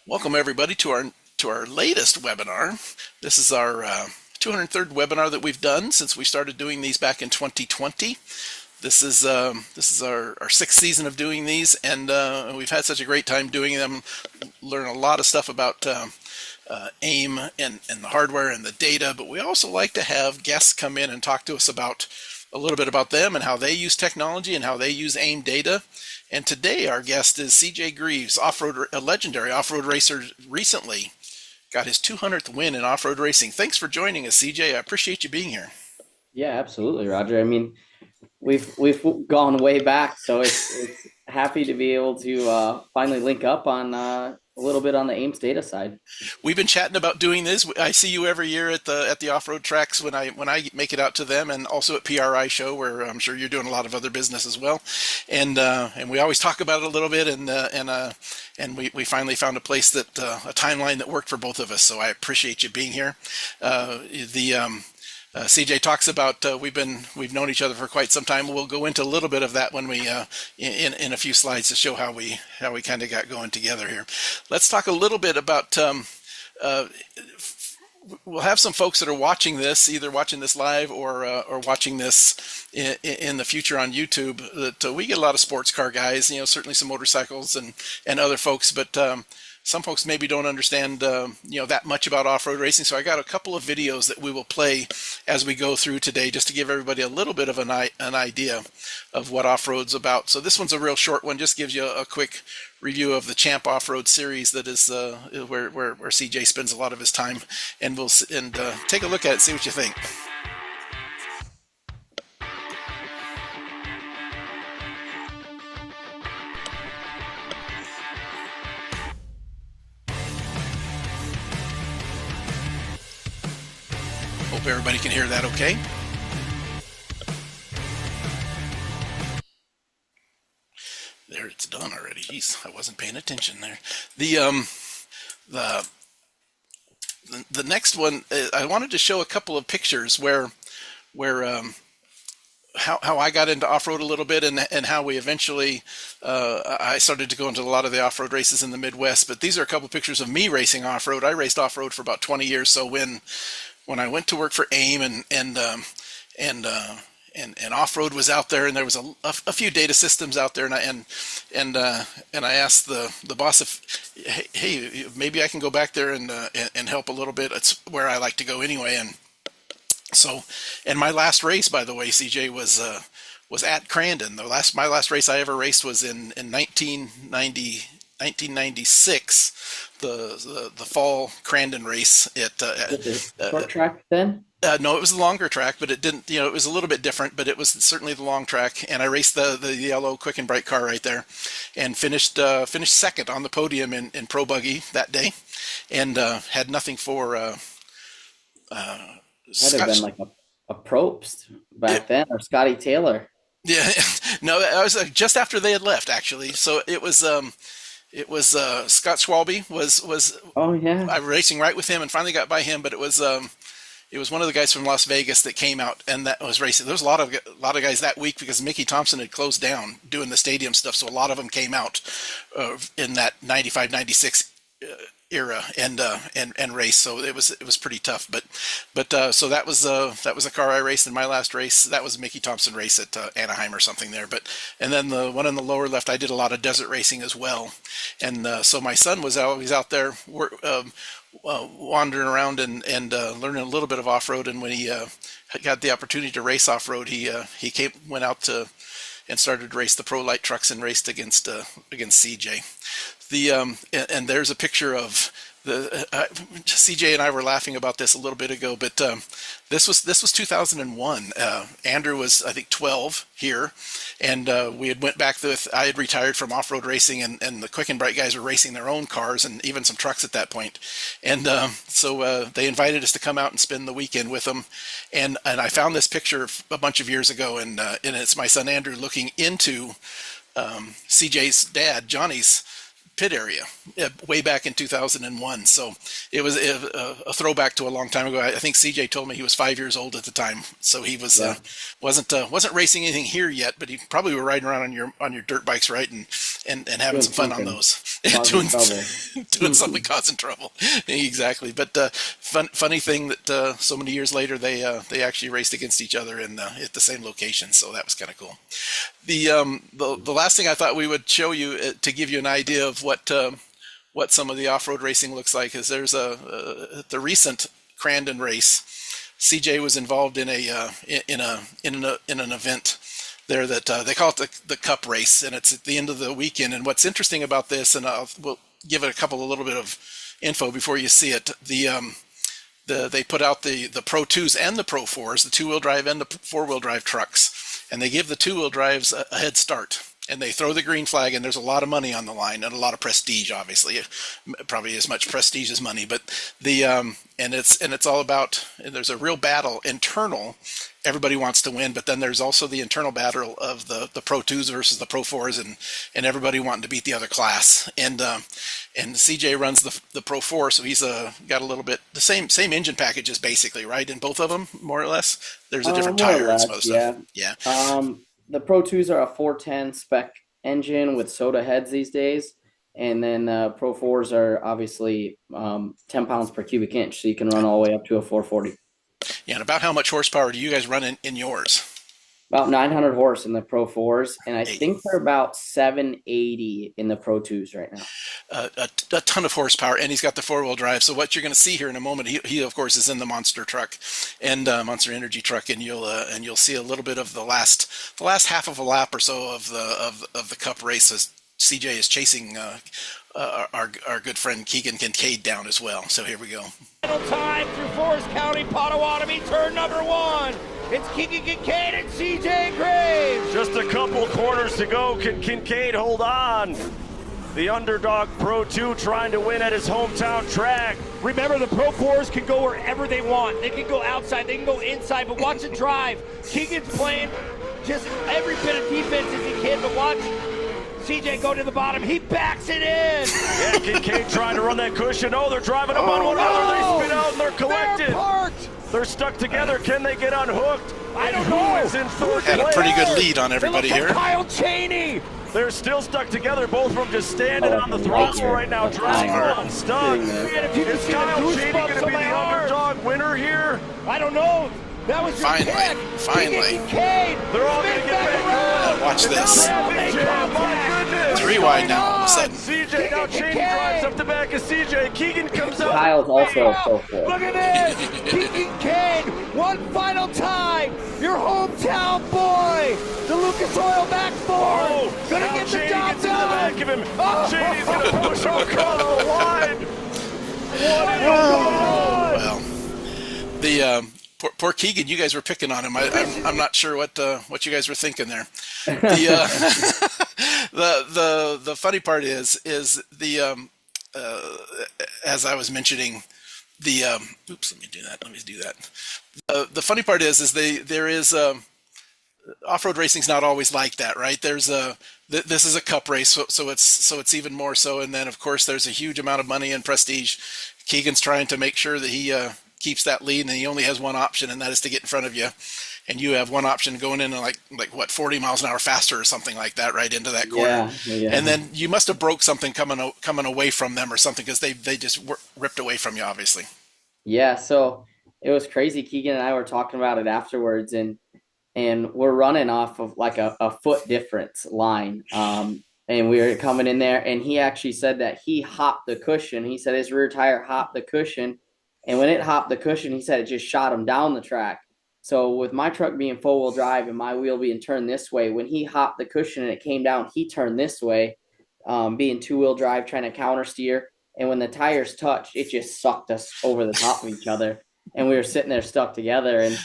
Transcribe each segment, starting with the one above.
Welcome everybody to our latest webinar. This is our 203rd webinar that we've done since we started doing these back in 2020. This is our sixth season of doing these, and we've had such a great time doing them. Learn a lot of stuff about AIM and the hardware and the data, but we also like to have guests come in and talk to us about a little bit about them and how they use technology and how they use AIM data. And today our guest is CJ Greaves, a legendary off-road racer, recently got his 200th win in off-road racing. Thanks for joining us, CJ. I appreciate you being here. Yeah, absolutely, Roger. I mean, we've gone way back, so it's happy to be able to finally link up on a little bit on the Ames data side. We've been chatting about doing this. I see you every year at the off-road tracks when I make it out to them, and also at PRI show, where I'm sure you're doing a lot of other business as well. And we always talk about it a little bit, and we finally found a place that a timeline that worked for both of us. So I appreciate you being here. CJ talks about we've known each other for quite some time. We'll go into a little bit of that when we in a few slides to show how we kind of got going together here. Let's talk a little bit about. We'll have some folks that are watching this, either watching this live or watching this in the future on YouTube. That we get a lot of sports car guys, certainly some motorcycles and other folks, but some folks maybe don't understand that much about off-road racing. So I got a couple of videos that we will play as we go through today, just to give everybody a little bit of an idea of what off-road's about. So this one's a real short one, just gives you a quick review of the Champ Off-Road series that is where CJ spends a lot of his time, and we'll take a look at it, see what you think. Hope everybody can hear that okay. There, it's done already. Jeez, I wasn't paying attention there. The next one, I wanted to show a couple of pictures where how I got into off-road a little bit, and how we eventually I started to go into a lot of the off-road races in the Midwest. But these are a couple of pictures of me racing off-road. I raced off-road for about 20 years. So when I went to work for AIM and off-road was out there, and there was a few data systems out there, and I asked the boss if, hey, maybe I can go back there and help a little bit. It's where I like to go anyway. And so, and my last race, by the way, CJ, was at Crandon. My last race I ever raced was in 1996, the fall Crandon race at Short track then? no, it was the longer track, but it didn't, it was a little bit different, but it was certainly the long track. And I raced the yellow quick and bright car right there, and finished second on the podium in Pro Buggy that day, and had nothing for Might have been like a Probst back then, or Scotty Taylor. Yeah, no, I was just after they had left, actually. So it was Scott Schwalbe was Oh yeah. I was racing right with him and finally got by him, but it was one of the guys from Las Vegas that came out and that was racing. There was a lot of guys that week because Mickey Thompson had closed down doing the stadium stuff, so a lot of them came out in that 95, 96 era and race. So it was pretty tough. But so that was a car I raced in my last race. That was a Mickey Thompson race at Anaheim or something there. And then the one in the lower left, I did a lot of desert racing as well. And so my son was always out there wandering around and learning a little bit of off-road. And when he got the opportunity to race off-road, he went out and started to race the pro light trucks and raced against CJ. And there's a picture of CJ and I were laughing about this a little bit ago, but this was 2001. Andrew was, I think, 12 here, and we had went back with, I had retired from off-road racing, and the Quick and Bright guys were racing their own cars and even some trucks at that point. And so they invited us to come out and spend the weekend with them. And I found this picture a bunch of years ago, and it's my son Andrew looking into CJ's dad, Johnny's pit area way back in 2001. So it was a throwback to a long time ago. I think CJ told me he was 5 years old at the time, so he was wasn't racing anything here yet, but he probably were riding around on your dirt bikes, right, and having some fun on those. causing doing trouble. doing something causing trouble. Exactly. But funny thing that so many years later they actually raced against each other in at the same location. So that was kind of cool. The last thing I thought we would show you to give you an idea of what some of the off-road racing looks like is there's the recent Crandon race. CJ was involved in an event there that they call it the Cup race, and it's at the end of the weekend. And what's interesting about this, and we'll give it a little bit of info before you see it. They put out the Pro 2s and the Pro 4s, the two-wheel drive and the four-wheel drive trucks, and they give the two-wheel drives a head start. And they throw the green flag, and there's a lot of money on the line and a lot of prestige, obviously, probably as much prestige as money. But and it's all about, and there's a real battle internal. Everybody wants to win, but then there's also the internal battle of the Pro 2s versus the Pro 4s, and everybody wanting to beat the other class. And CJ runs the Pro 4, so he's got a little bit the same engine packages basically, right? In both of them, more or less. There's a different tire and some other stuff. Yeah. The Pro 2s are a 410 spec engine with soda heads these days. And then Pro 4s are obviously 10 pounds per cubic inch, so you can run all the way up to a 440. Yeah, and about how much horsepower do you guys run in yours? About 900 horse in the Pro 4s, and I think they're about 780 in the Pro 2s right now. A ton of horsepower, and he's got the four-wheel drive. So what you're going to see here in a moment, he of course is in the Monster truck and Monster Energy truck, and you'll see a little bit of the last half of a lap or so of the Cup race as CJ is chasing our good friend Keegan Kincaid down as well. So here we go. Final time through Forest County, Potawatomi, turn number 1. It's Keegan Kincaid and CJ Greaves. Just a couple corners to go. Can Kincaid hold on? The underdog Pro 2 trying to win at his hometown track. Remember, the Pro 4s can go wherever they want. They can go outside, they can go inside, but watch it drive. Keegan's playing just every bit of defense as he can, but watch CJ go to the bottom. He backs it in. Yeah, Kincaid trying to run that cushion. Oh, they're driving up on one another. They spin out and they're collected. They're parked. They're stuck together. Can they get unhooked? I don't Who know. is in third Had a place? pretty good lead on everybody It looks here. like Kyle Cheney. They're still stuck together, both of them just standing on the throttle right now, driving unstuck. Man, if you can Is see the Kyle Cheney going goosebumps to on be my the arm. underdog winner here? I don't know. That was your Finally, pick. finally. Keegan Kincaid. They're all Spin going to get back back around. up. Watch this. Traffic jam, my goodness. Three wide now all of a sudden. CJ, now Cheney drives up the back of CJ. Keegan comes up. Kyle's also a Pro 4. Look at this. Keegan Kincaid, one final time. Your hometown boy. The Lucas Oil back forward. Oh, Gonna now get the Cheney job gets in the done. back of him. Oh. Cheney's going to push him across the line. What a Oh. Well, the poor Keegan, you guys were picking on him. I'm not sure what you guys were thinking there. The funny part is the as I was mentioning the oops, let me do that. The funny part is there is off-road racing's not always like that, right? There's this is a Cup race, so it's even more so. And then of course there's a huge amount of money and prestige. Keegan's trying to make sure that he keeps that lead, and he only has one option, and that is to get in front of you. And you have one option going in like what, 40 miles an hour faster or something like that, right into that corner. Yeah. And then you must have broke something coming away from them or something, because they just ripped away from you, obviously. Yeah, so it was crazy. Keegan and I were talking about it afterwards, and we're running off of like a foot difference line. And we were coming in there, and he actually said that he hopped the cushion. He said his rear tire hopped the cushion, and when it hopped the cushion, he said it just shot him down the track. So with my truck being four-wheel drive and my wheel being turned this way, when he hopped the cushion and it came down, he turned this way, being two-wheel drive, trying to counter steer. And when the tires touched, it just sucked us over the top of each other. And we were sitting there stuck together. And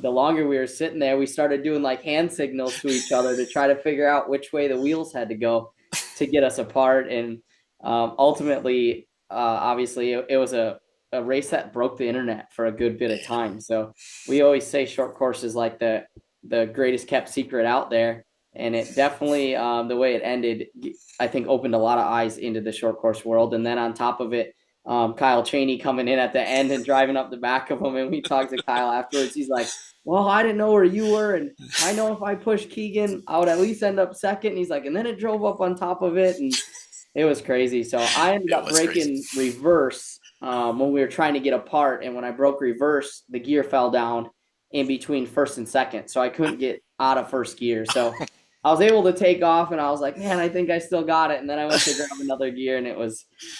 the longer we were sitting there, we started doing like hand signals to each other to try to figure out which way the wheels had to go to get us apart. And ultimately, obviously, it was a race that broke the internet for a good bit of time. So we always say short course is like the greatest kept secret out there. And it definitely, the way it ended, I think opened a lot of eyes into the short course world. And then on top of it, Kyle Cheney coming in at the end and driving up the back of him. And we talked to Kyle afterwards. He's like, well, I didn't know where you were. And I know if I pushed Keegan, I would at least end up second. And he's like, and then it drove up on top of it. And It was crazy. So I ended It up was crazy. breaking reverse when we were trying to get apart. And when I broke reverse, the gear fell down in between first and second. So I couldn't get out of first gear. So I was able to take off and I was like, man, I think I still got it. And then I went to grab another gear and it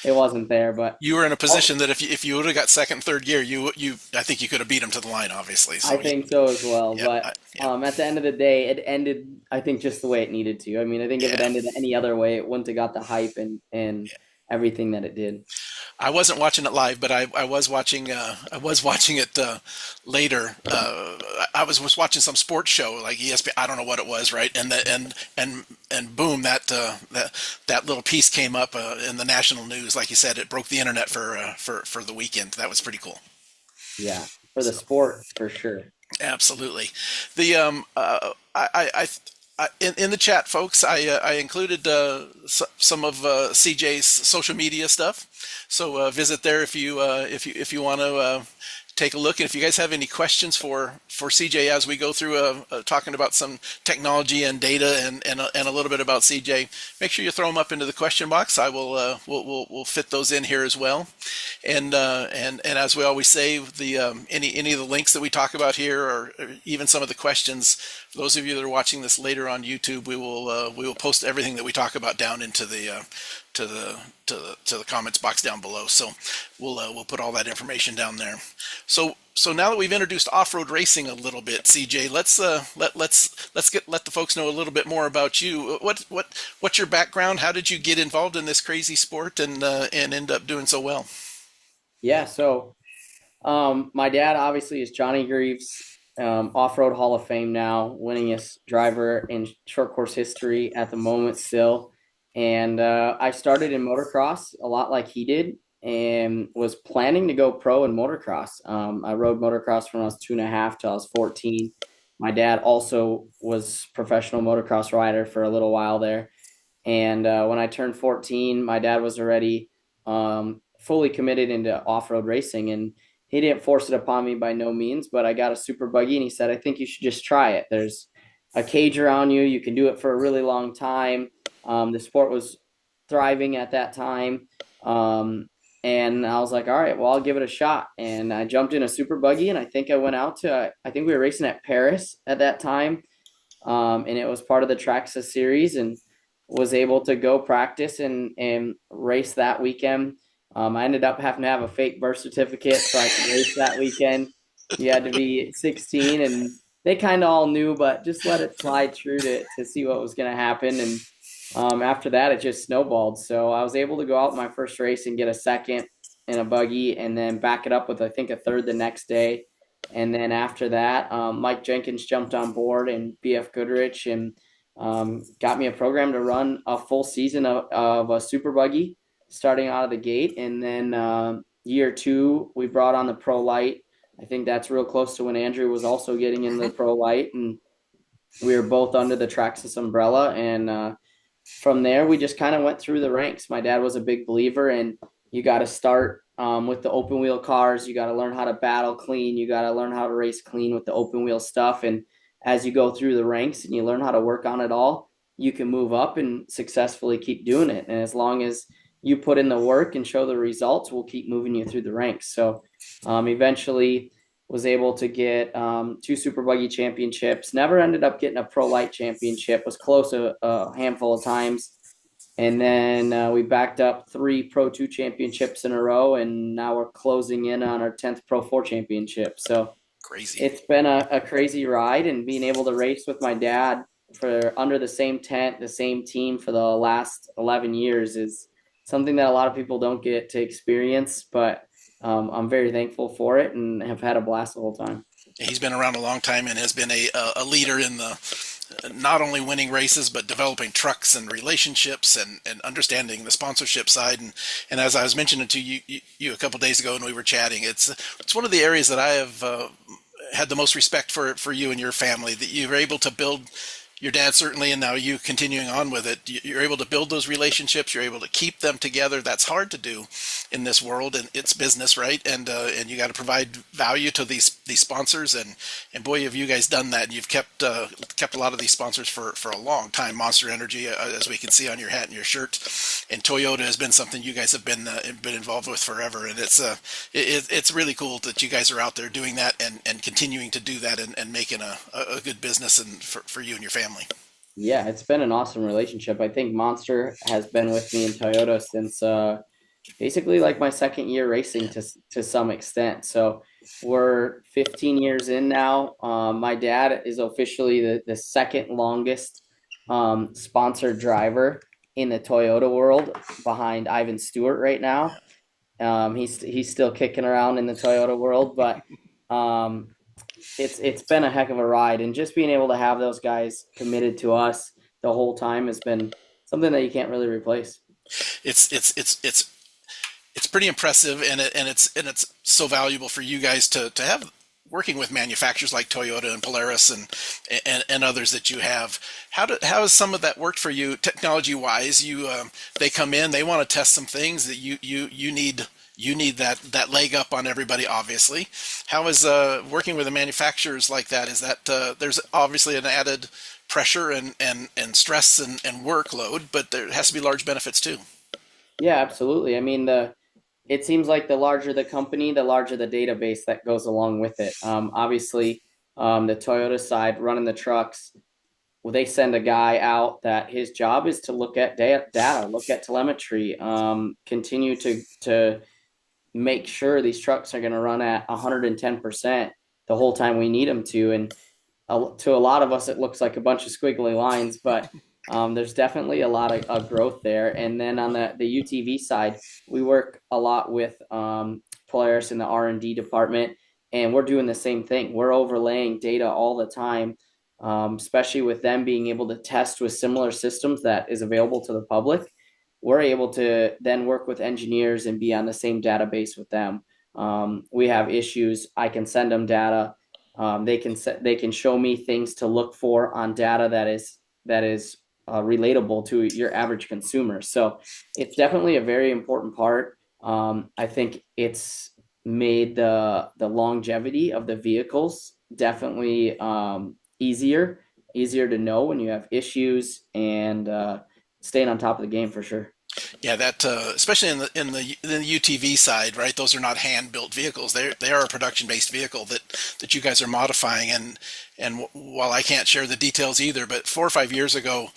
wasn't there. But You were in a position that if you would have got second, third gear, I think you could have beat him to the line, obviously. I So think so as well. yeah, But yeah, at the end of the day, it ended, I think, just the way it needed to. I mean, I think if it yeah. ended any other way, it wouldn't have got the hype and everything that it did. I wasn't watching it live, but I was watching. I was watching it later. I was watching some sports show like ESPN. I don't know what it was, right? And boom, that little piece came up in the national news. Like you said, it broke the internet for the weekend. That was pretty cool. Yeah, for the So sport, for sure. absolutely. The in the chat, folks, I included some of CJ's social media stuff. So visit there if you want to take a look. And if you guys have any questions for CJ as we go through talking about some technology and data and a little bit about CJ, make sure you throw them up into the question box. I will we'll fit those in here as well. And as we always say, the any of the links that we talk about here, or even some of the questions, for those of you that are watching this later on YouTube, we will post everything that we talk about down into the to the comments box down below. So we'll put all that information down there. So now that we've introduced off-road racing a little bit, CJ, let's let the folks know a little bit more about you. What's your background? How did you get involved in this crazy sport and end up doing so well? Yeah, so my dad obviously is Johnny Greaves, off-road Hall of Fame now, winningest driver in short course history at the moment still. And I started in motocross a lot like he did and was planning to go pro in motocross. I rode motocross from I was 2.5 till I was 14. My dad also was professional motocross rider for a little while there. And when I turned 14, my dad was already fully committed into off-road racing, and he didn't force it upon me by no means, but I got a super buggy and he said, I think you should just try it. There's a cage around you. You can do it for a really long time. The sport was thriving at that time. And I was like, all right, well, I'll give it a shot. And I jumped in a super buggy and I think I went out to, I think we were racing at Paris at that time. And it was part of the Traxa series and was able to go practice and race that weekend. I ended up having to have a fake birth certificate so I could race that weekend. You had to be 16 and they kind of all knew, but just let it slide through to see what was going to happen. And after that, it just snowballed. So I was able to go out my first race and get a second in a buggy and then back it up with, I think, a third the next day. And then after that, Mike Jenkins jumped on board and BF Goodrich and got me a program to run a full season of a super buggy starting out of the gate. And then year 2, we brought on the Pro Light. I think that's real close to when Andrew was also getting in the Pro Light. And we were both under the Traxxas umbrella. And from there, we just kind of went through the ranks. My dad was a big believer in you got to start with the open wheel cars. You got to learn how to battle clean. You got to learn how to race clean with the open wheel stuff. And as you go through the ranks and you learn how to work on it all, you can move up and successfully keep doing it. And as long as you put in the work and show the results, we'll keep moving you through the ranks. So eventually was able to get 2 super buggy championships, never ended up getting a Pro Light championship, was close a handful of times. And then we backed up 3 Pro 2 championships in a row, and now we're closing in on our 10th Pro 4 championship. So Crazy. it's been a crazy ride, and being able to race with my dad for under the same tent, the same team for the last 11 years is something that a lot of people don't get to experience, but I'm very thankful for it and have had a blast the whole time. He's been around a long time and has been a leader in the not only winning races but developing trucks and relationships and understanding the sponsorship side. And as I was mentioning to you a couple days ago when we were chatting, it's one of the areas that I have had the most respect for you and your family, that you were able to build your dad certainly, and now you continuing on with it, you're able to build those relationships. You're able to keep them together. That's hard to do in this world, and it's business, right? And you got to provide value to these sponsors, and boy, have you guys done that. You've kept a lot of these sponsors for a long time. Monster Energy, as we can see on your hat and your shirt, and Toyota has been something you guys have been involved with forever, and it's really cool that you guys are out there doing that and continuing to do that and making a good business and for you and your family. Yeah, it's been an awesome relationship. I think Monster has been with me in Toyota since basically like my second year racing to some extent. So we're 15 years in now. My dad is officially the second longest sponsored driver in the Toyota world behind Ivan Stewart right now. He's still kicking around in the Toyota world, but um, it's been a heck of a ride, and just being able to have those guys committed to us the whole time has been something that you can't really replace. It's pretty impressive, and it's so valuable for you guys to have working with manufacturers like Toyota and Polaris and others that you have. How has some of that worked for you technology wise? They come in, they want to test some things that you need that leg up on everybody, obviously. How is working with the manufacturers like that? Is that there's obviously an added pressure and stress and workload, but there has to be large benefits too. Yeah, absolutely. I mean, it seems like the larger the company, the larger the database that goes along with it. Obviously, the Toyota side running the trucks, well, they send a guy out that his job is to look at data, look at telemetry, continue to make sure these trucks are going to run at 110% the whole time we need them to. And to a lot of us, it looks like a bunch of squiggly lines, but there's definitely a lot of growth there. And then on the UTV side, we work a lot with Polaris in the R&D department, and we're doing the same thing. We're overlaying data all the time, especially with them being able to test with similar systems that is available to the public. We're able to then work with engineers and be on the same database with them. We have issues, I can send them data. They can show me things to look for on data that is relatable to your average consumer. So it's definitely a very important part. I think it's made the longevity of the vehicles definitely easier to know when you have issues, and staying on top of the game for sure. Yeah, that especially in the UTV side, right? Those are not hand built vehicles. They are a production based vehicle that you guys are modifying. And while I can't share the details either, but 4 or 5 years ago,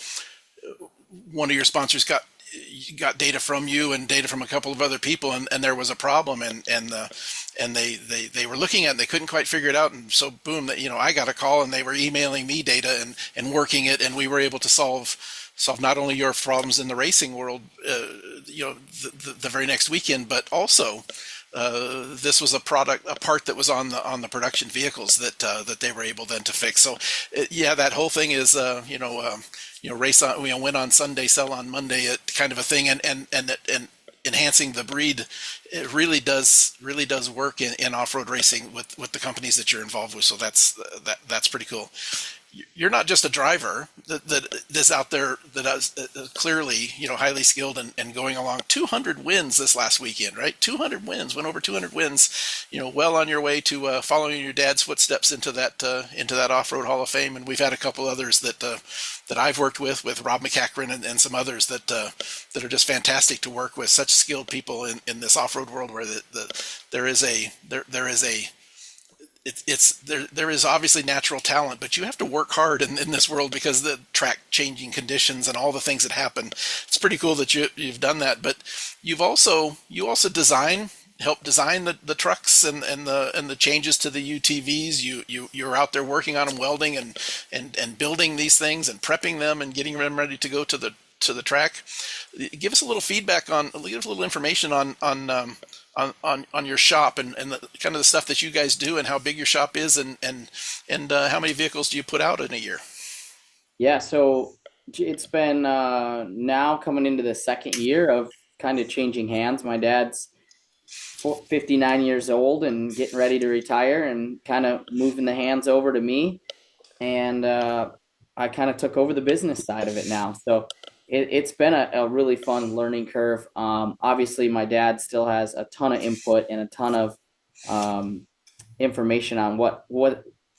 one of your sponsors got data from you and data from a couple of other people, and there was a problem, and they were looking at it, and they couldn't quite figure it out, and so boom, that I got a call, and they were emailing me data and working it, and we were able to solve not only your problems in the racing world, the very next weekend, but also this was a part that was on the production vehicles that they were able then to fix. So yeah, that whole thing is race on, win on Sunday, sell on Monday, kind of a thing, and enhancing the breed. It really does work in off-road racing with the companies that you're involved with. So that's pretty cool. You're not just a driver that's out there that is clearly highly skilled and going along. 200 wins this last weekend, right? 200 wins, went over 200 wins. Well on your way to following your dad's footsteps into that off-road Hall of Fame. And we've had a couple others that I've worked with Rob McCachran and some others that are just fantastic to work with. Such skilled people in this off-road world where there is obviously natural talent, but you have to work hard in this world because the track changing conditions and all the things that happen. It's pretty cool that you've done that, but you also help design the trucks and the changes to the UTVs. You're out there working on them, welding and building these things and prepping them and getting them ready to go to the track. Give us a little feedback give us a little information on your shop and the kind of the stuff that you guys do and how big your shop is and how many vehicles do you put out in a year? Yeah, so it's been now coming into the second year of kind of changing hands. My dad's 59 years old and getting ready to retire, and kind of moving the hands over to me. And I kind of took over the business side of it now. So it's been a really fun learning curve. Obviously, my dad still has a ton of input and a ton of um, information on what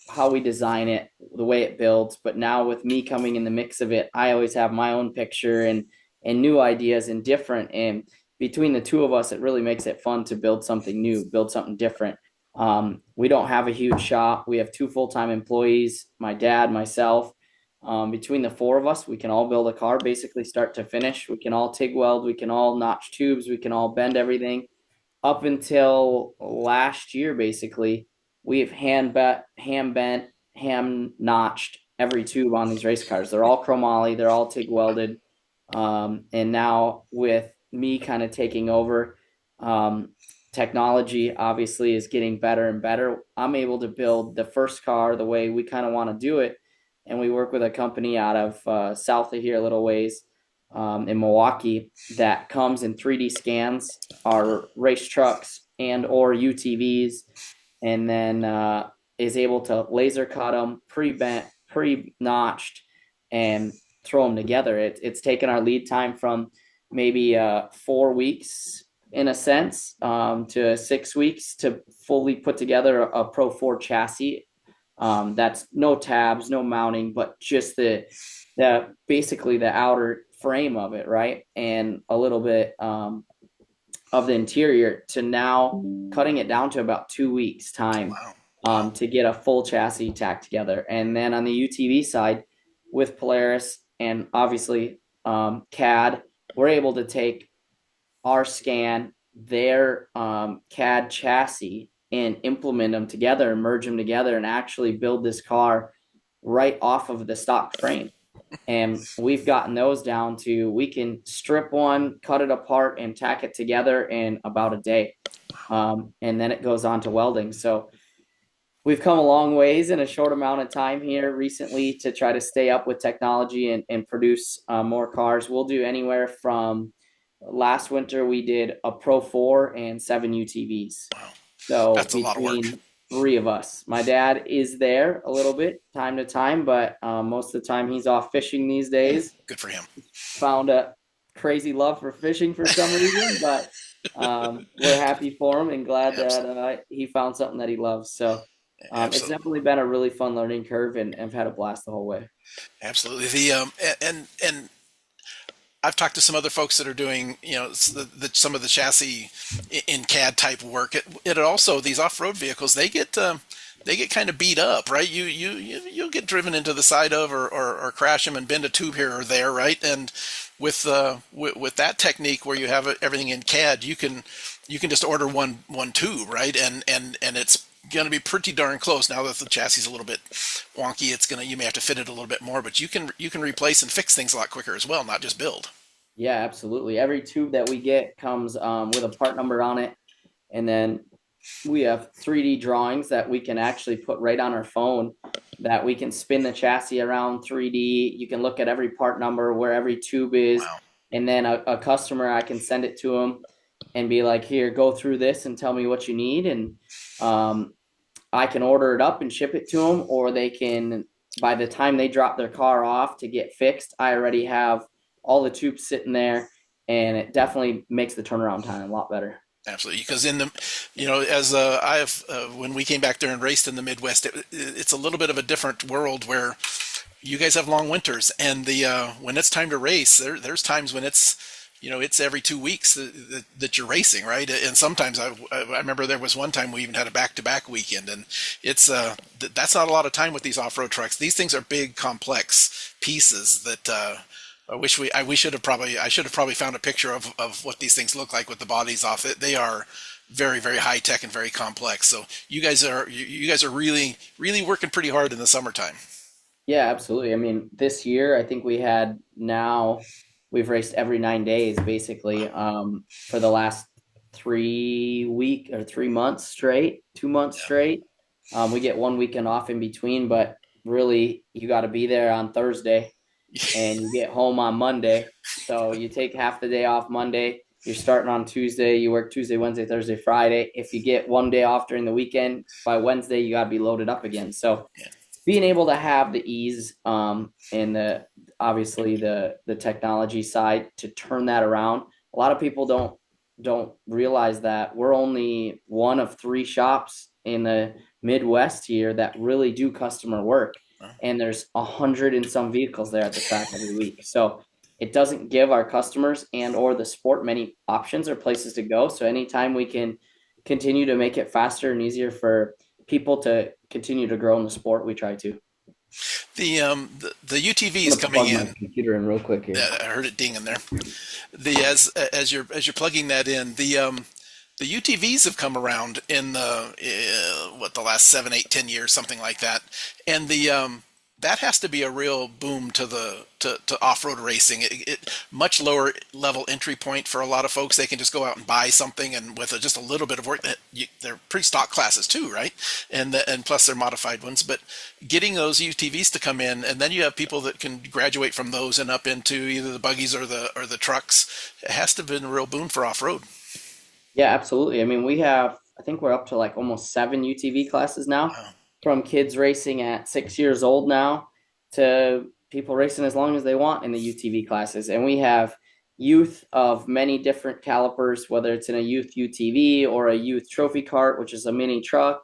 how we design it, the way it builds. But now with me coming in the mix of it, I always have my own picture and new ideas and different. And between the two of us, it really makes it fun to build something new, build something different. We don't have a huge shop. We have 2 full-time employees, my dad, myself. Between the 4 of us, we can all build a car basically start to finish. We can all TIG weld, we can all notch tubes, we can all bend everything. Up until last year, basically, we've hand bent, hand notched every tube on these race cars. They're all chromoly, they're all TIG welded. And now with me kind of taking over, technology obviously is getting better and better. I'm able to build the first car the way we kind of want to do it. And we work with a company out of south of here, a little ways, in Milwaukee, that comes in 3D scans our race trucks and or UTVs, and then is able to laser cut them, pre-bent, pre-notched, and throw them together. It's taken our lead time from maybe 4 weeks in a sense to 6 weeks to fully put together a Pro 4 chassis. That's no tabs, no mounting, but just the basically the outer frame of it, right? And a little bit of the interior, to now cutting it down to about 2 weeks time to get a full chassis tacked together. And then on the UTV side with Polaris and obviously CAD, we're able to take our scan, their CAD chassis, and implement them together and merge them together and actually build this car right off of the stock frame. And we've gotten those down to, we can strip one, cut it apart, and tack it together in about a day. And then it goes on to welding. So we've come a long ways in a short amount of time here recently to try to stay up with technology and produce more cars. We'll do anywhere from, last winter we did a Pro 4 and 7 UTVs. So That's a lot of work. 3 of us. My dad is there a little bit time to time, but most of the time he's off fishing these days. Good for him. Found a crazy love for fishing for some reason, but we're happy for him and glad that he found something that he loves. So it's definitely been a really fun learning curve, and I've had a blast the whole way. Absolutely. The and I've talked to some other folks that are doing, some of the chassis in CAD type work. It also, these off-road vehicles, they get kind of beat up, right? You'll get driven into the side of or crash them and bend a tube here or there, right? And with that technique where you have everything in CAD, you can just order one tube, right? And it's going to be pretty darn close. Now that the chassis is a little bit wonky, you may have to fit it a little bit more, but you can replace and fix things a lot quicker as well, not just build. Yeah, absolutely. Every tube that we get comes with a part number on it, and then we have 3D drawings that we can actually put right on our phone, that we can spin the chassis around 3D. You can look at every part number, where every tube is. Wow. And then a customer, I can send it to them and be like, here, go through this and tell me what you need. And I can order it up and ship it to them, or they can, by the time they drop their car off to get fixed, I already have all the tubes sitting there, and it definitely makes the turnaround time a lot better. Absolutely, because in the, as I have, when we came back there and raced in the Midwest, it's a little bit of a different world where you guys have long winters, and when it's time to race, there's times when it's every 2 weeks that you're racing, right? And sometimes I remember there was one time we even had a back-to-back weekend, and it's that's not a lot of time with these off-road trucks. These things are big, complex pieces that I should have probably found a picture of what these things look like with the bodies off it. They are very, very high tech and very complex. So you guys are really, really working pretty hard in the summertime. Yeah, absolutely. I mean, this year I think we've raced every 9 days basically for the last 3 months straight, 2 months straight. We get 1 weekend off in between, but really you got to be there on Thursday and you get home on Monday. So you take half the day off Monday, you're starting on Tuesday, you work Tuesday, Wednesday, Thursday, Friday. If you get 1 day off during the weekend, by Wednesday you got to be loaded up again. So being able to have the ease and the obviously the technology side to turn that around. A lot of people don't realize that we're only one of 3 shops in the Midwest here that really do customer work, and there's 100 and some vehicles there at the track every week. So it doesn't give our customers and or the sport many options or places to go. So anytime we can continue to make it faster and easier for people to continue to grow in the sport, we try to. The I'm UTVs gonna coming plug my in. computer in real quick here. I heard it ding in there. As you're plugging that in, the UTVs have come around in the last 7, 8, 10 years, something like that, and that has to be a real boom to off-road racing. Much lower level entry point for a lot of folks. They can just go out and buy something, and with just a little bit of work, they're pretty stock classes too, right? And plus they're modified ones. But getting those UTVs to come in, and then you have people that can graduate from those and up into either the buggies or the trucks. It has to have been a real boon for off-road. Yeah, absolutely. I mean, I think we're up to like almost 7 UTV classes now, Wow. from kids racing at 6 years old now to people racing as long as they want in the UTV classes. And we have youth of many different calipers, whether it's in a youth UTV or a youth trophy cart, which is a mini truck,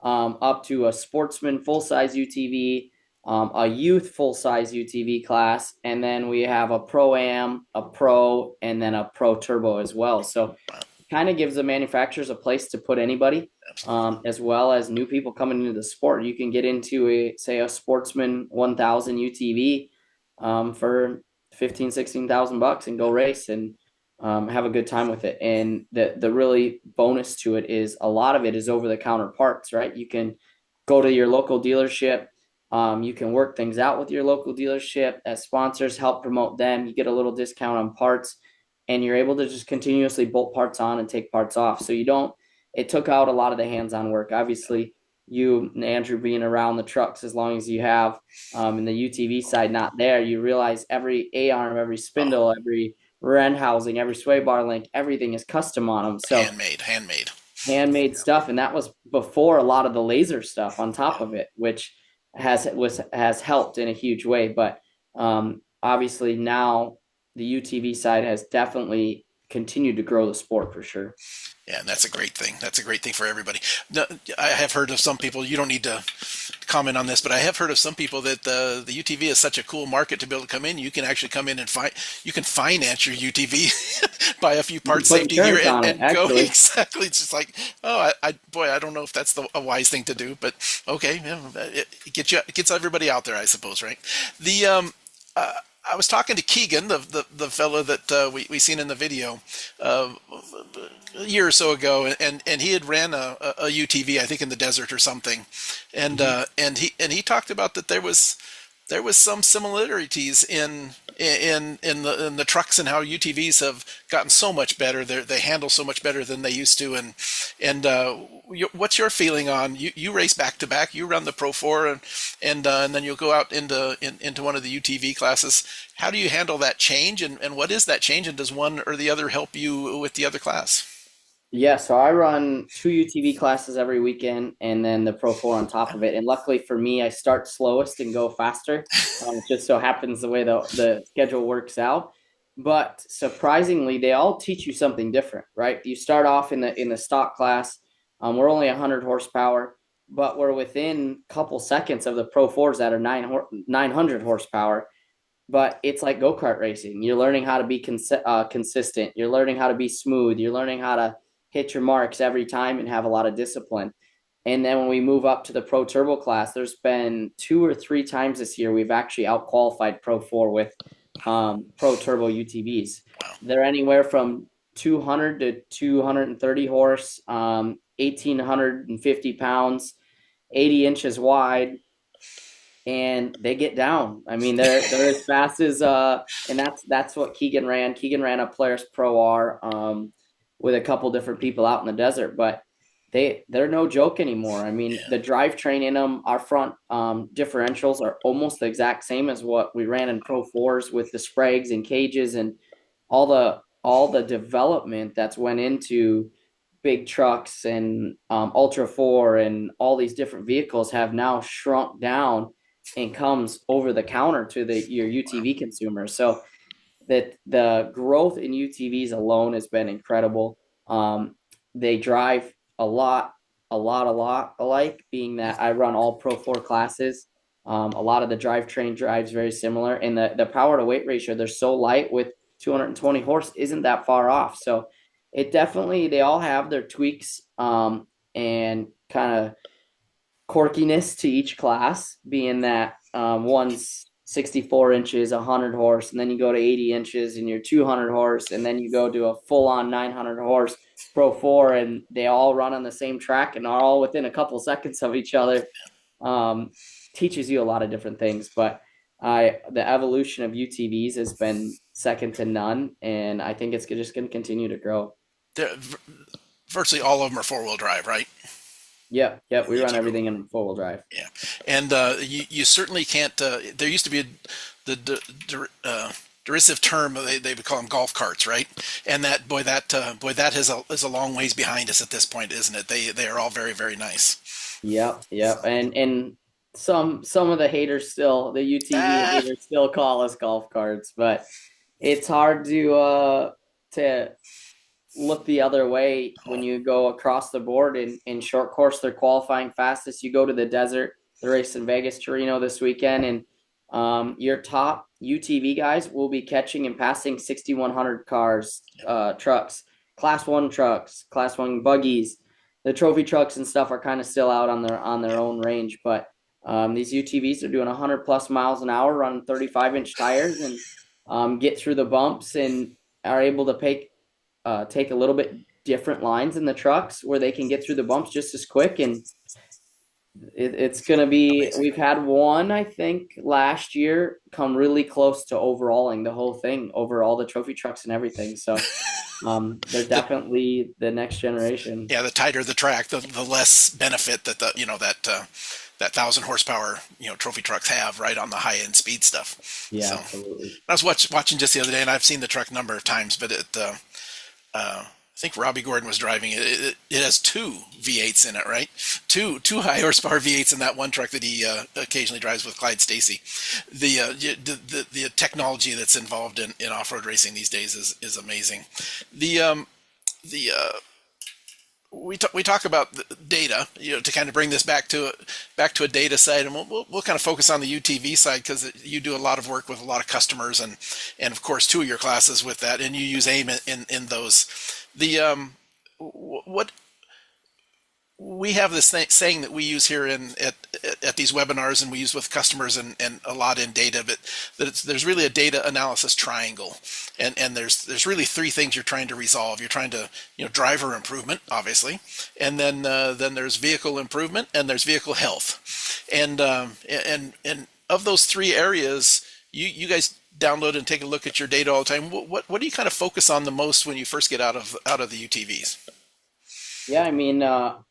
up to a sportsman full-size UTV, a youth full-size UTV class, and then we have a pro-am, a pro, and then a pro turbo as well. So kind of gives the manufacturers a place to put anybody, as well as new people coming into the sport. You can get into a Sportsman 1000 UTV for 15,000-16,000 bucks and go race and have a good time with it. And the really bonus to it is a lot of it is over the counter parts, right? You can go to your local dealership. You can work things out with your local dealership as sponsors, help promote them. You get a little discount on parts, and you're able to just continuously bolt parts on and take parts off. So it took out a lot of the hands-on work. Obviously, you, Andrew, being around the trucks as long as you have, in the UTV side, not there, you realize every A-arm, every spindle, every rear housing, every sway bar link, everything is custom on them. So handmade stuff. And that was before a lot of the laser stuff on top of it, which has helped in a huge way. But obviously now, the UTV side has definitely continued to grow the sport for sure. Yeah, and that's a great thing. That's a great thing for everybody. I have heard of some people, you don't need to comment on this, but I have heard of some people that the UTV is such a cool market to be able to come in. You can actually come in and you can finance your UTV, buy a few parts, safety gear, and go. Exactly. It's just like, oh, I don't know if that's a wise thing to do, but okay. Yeah, it gets everybody out there, I suppose, right? I was talking to Keegan, the fellow that we seen in the video a year or so ago, and he had ran a UTV, I think in the desert or something, and he talked about that there was some similarities in the trucks and how UTVs have gotten so much better. They handle so much better than they used to, and what's your feeling on you race back to back? You run the Pro 4 and then you'll go out into one of the UTV classes. How do you handle that change, and what is that change, and does one or the other help you with the other class? Yeah, so I run 2 UTV classes every weekend and then the Pro 4 on top of it. And luckily for me, I start slowest and go faster. It just so happens the way the schedule works out. But surprisingly, they all teach you something different, right? You start off in the stock class. We're only 100 horsepower, but we're within a couple seconds of the Pro 4s that are 900 horsepower. But it's like go-kart racing. You're learning how to be consistent. You're learning how to be smooth. You're learning how to hit your marks every time and have a lot of discipline. And then when we move up to the Pro Turbo class, there's been 2 or 3 times this year we've actually out-qualified Pro 4 with Pro Turbo UTVs. They're anywhere from 200 to 230 horse, 1,850 pounds, 80 inches wide, and they get down. I mean, they're as fast as and that's what Keegan ran. Keegan ran a Polaris Pro R with a couple different people out in the desert, but they're no joke anymore. I mean, the drivetrain in them, our front differentials are almost the exact same as what we ran in Pro 4s with the sprags and cages and all the development that's went into big trucks and Ultra 4 and all these different vehicles have now shrunk down and comes over the counter to your UTV consumer. So that the growth in UTVs alone has been incredible. They drive a lot alike, being that I run all Pro 4 classes. A lot of the drivetrain drives very similar, and the power to weight ratio, they're so light with 220 horse isn't that far off. So it definitely, they all have their tweaks and kind of quirkiness to each class, being that one's 64 inches, 100 horse, and then you go to 80 inches and you're 200 horse, and then you go to a full-on 900 horse Pro 4, and they all run on the same track and are all within a couple seconds of each other. Teaches you a lot of different things, but the evolution of UTVs has been second to none, and I think it's just going to continue to grow. Virtually all of them are four-wheel drive, right? Yep. We run everything in four-wheel drive. Yeah, and you certainly can't. There used to be the derisive term, they would call them golf carts, right? And that is a long ways behind us at this point, isn't it? They are all very, very nice. Yep. And some of the haters still, the UTV haters still call us golf carts, but it's hard to look the other way when you go across the board. In short course, they're qualifying fastest. You go to the desert, the race in Vegas to Reno this weekend, and your top UTV guys will be catching and passing 6,100 cars, trucks, class 1 trucks, class 1 buggies. The trophy trucks and stuff are kind of still out on their own range, but these UTVs are doing 100 plus miles an hour, running 35-inch tires, and get through the bumps and are able to take a little bit different lines in the trucks where they can get through the bumps just as quick. And it's going to be amazing. We've had one, I think, last year come really close to overhauling the whole thing, over all the trophy trucks and everything. So they're definitely the next generation. Yeah, the tighter the track, the less benefit that that 1,000 horsepower trophy trucks have, right, on the high end speed stuff. Yeah, so, absolutely. I was watching just the other day, and I've seen the truck a number of times, but I think Robbie Gordon was driving it. It has 2 V8s in it, right? Two high horsepower V8s in that one truck that he occasionally drives with Clyde Stacy. The technology that's involved in off-road racing these days is amazing. We talk about the data, to kind of bring this back to a data side, and we'll kind of focus on the UTV side, because you do a lot of work with a lot of customers, and of course 2 of your classes with that, and you use AIM in those. What we have this saying that we use here at these webinars, and we use with customers and a lot in data, but there's really a data analysis triangle, and there's really 3 things you're trying to resolve. You're trying to driver improvement, obviously, and then there's vehicle improvement, and there's vehicle health, and of those 3 areas, you guys download and take a look at your data all the time. What do you kind of focus on the most when you first get out of the UTVs? Yeah, I mean,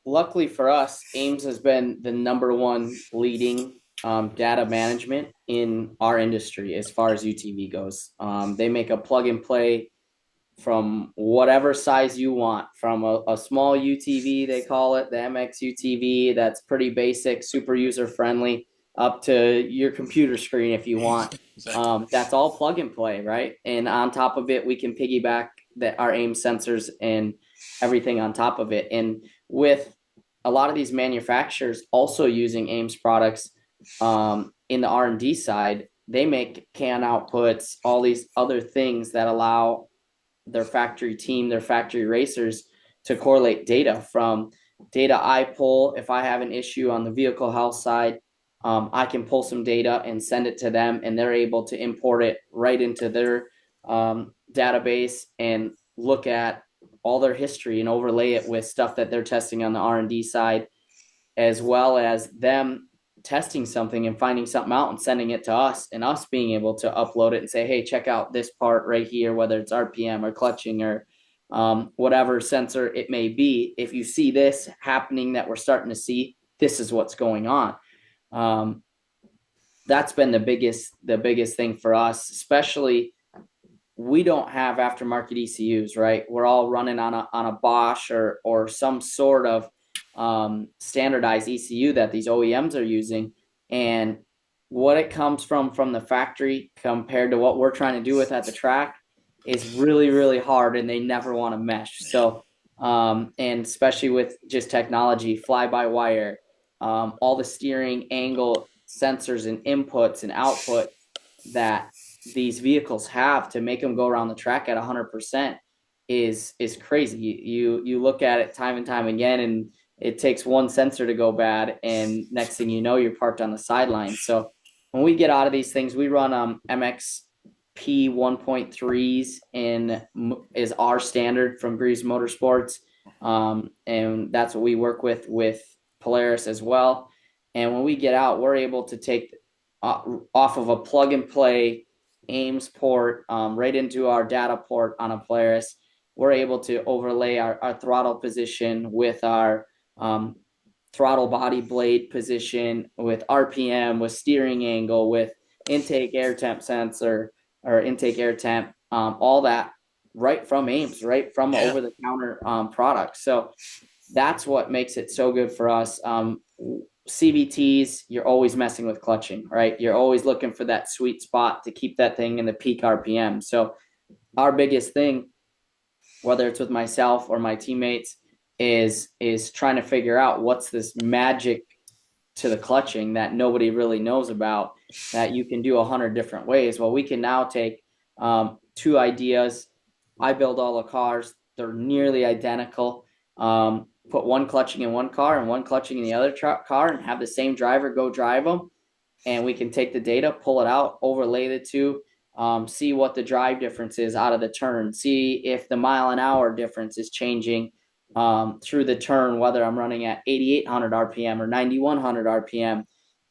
luckily for us, Ames has been the #1 leading data management in our industry as far as UTV goes. They make a plug and play from whatever size you want, from a small UTV, they call it, the MX UTV, that's pretty basic, super user friendly, up to your computer screen if you want. Exactly. That's all plug and play, right? And on top of it, we can piggyback our AIM sensors and everything on top of it. And with a lot of these manufacturers also using AIM's products in the R&D side, they make CAN outputs, all these other things that allow their factory team, their factory racers to correlate data. From data I pull, if I have an issue on the vehicle health side, I can pull some data and send it to them, and they're able to import it right into their database and look at all their history and overlay it with stuff that they're testing on the R&D side, as well as them testing something and finding something out and sending it to us, and us being able to upload it and say, hey, check out this part right here, whether it's RPM or clutching or whatever sensor it may be. If you see this happening that we're starting to see, this is what's going on. That's been the biggest thing for us, especially we don't have aftermarket ECUs, right? We're all running on a Bosch or some sort of standardized ECU that these OEMs are using, and what it comes from the factory compared to what we're trying to do with at the track is really, really hard, and they never want to mesh. So, and especially with just technology, fly by wire, all the steering angle sensors and inputs and output that these vehicles have to make them go around the track at 100% is crazy. You look at it time and time again, and it takes one sensor to go bad, and next thing you know, you're parked on the sideline. So when we get out of these things, we run MXP 1.3s in is our standard from Greaves Motorsports, and that's what we work with Polaris as well. And when we get out, we're able to take off of a plug and play Ames port right into our data port on a Polaris. We're able to overlay our throttle position with our throttle body blade position, with RPM, with steering angle, with intake air temp sensor or intake air temp, all that right from Ames, right from over the counter product. So that's what makes it so good for us. CVTs, you're always messing with clutching, right? You're always looking for that sweet spot to keep that thing in the peak RPM. So our biggest thing, whether it's with myself or my teammates, is trying to figure out what's this magic to the clutching that nobody really knows about, that you can do 100 different ways. Well, we can now take two ideas. I build all the cars. They're nearly identical. Put one clutching in one car and one clutching in the other car, and have the same driver go drive them. And we can take the data, pull it out, overlay the two, see what the drive difference is out of the turn, see if the mile an hour difference is changing through the turn, whether I'm running at 8,800 RPM or 9,100 RPM.